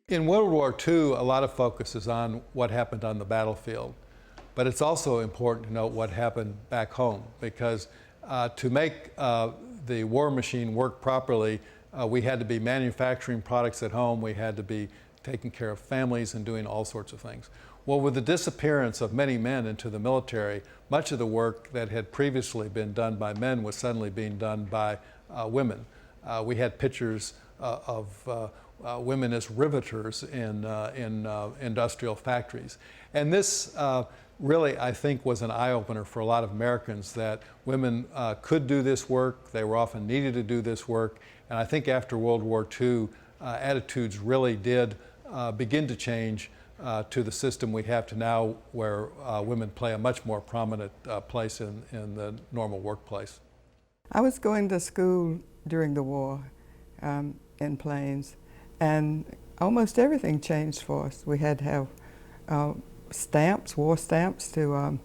In World War II, a lot of focus is on what happened on the battlefield, but it's also important to note what happened back home, because to make the war machine work properly, we had to be manufacturing products at home, we had to be taking care of families and doing all sorts of things. Well, with the disappearance of many men into the military, much of the work that had previously been done by men was suddenly being done by women. We had pictures of women as riveters in industrial factories. And this really, I think, was an eye-opener for a lot of Americans, that women could do this work, they were often needed to do this work, and I think after World War II, attitudes really did begin to change to the system we have to now, where women play a much more prominent place in the normal workplace. I was going to school during the war in Plains, and almost everything changed for us. We had to have stamps, war stamps, to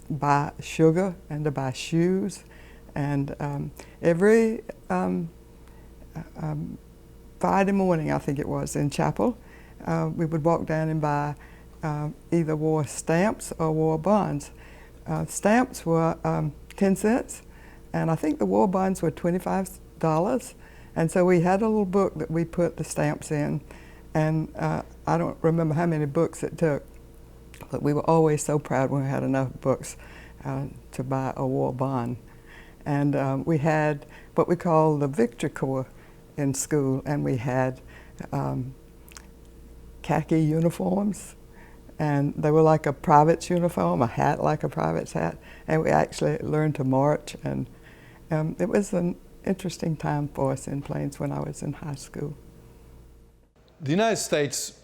buy sugar and to buy shoes. And every Friday morning, I think it was, in chapel, we would walk down and buy either war stamps or war bonds. Stamps were 10 cents, and I think the war bonds were $25. And so we had a little book that we put the stamps in, and I don't remember how many books it took, but we were always so proud when we had enough books to buy a war bond. And we had what we call the Victory Corps in school, and we had khaki uniforms, and they were like a private's uniform, a hat like a private's hat, and we actually learned to march, and it was an interesting time for us in Plains when I was in high school. The United States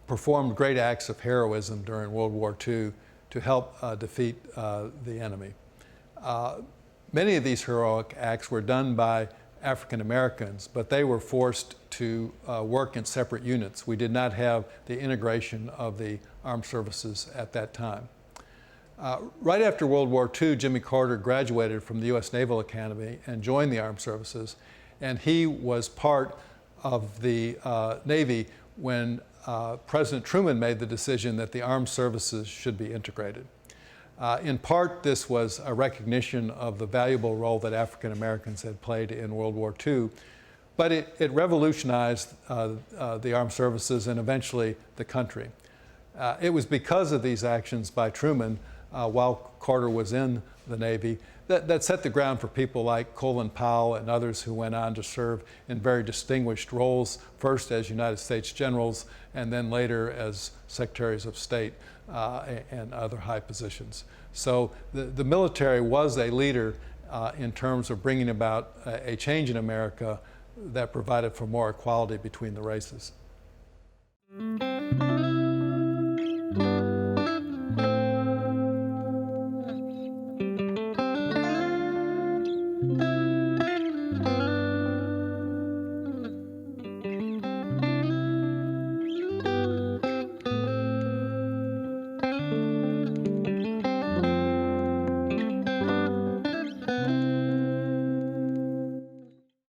performed great acts of heroism during World War II to help defeat the enemy. Many of these heroic acts were done by African Americans, but they were forced to work in separate units. We did not have the integration of the armed services at that time. Right after World War II, Jimmy Carter graduated from the U.S. Naval Academy and joined the armed services, and he was part of the Navy when President Truman made the decision that the armed services should be integrated. In part, this was a recognition of the valuable role that African Americans had played in World War II, but it revolutionized the armed services and eventually the country. It was because of these actions by Truman while Carter was in the Navy that set the ground for people like Colin Powell and others who went on to serve in very distinguished roles, first as United States generals and then later as secretaries of state and other high positions. So the military was a leader in terms of bringing about a change in America that provided for more equality between the races.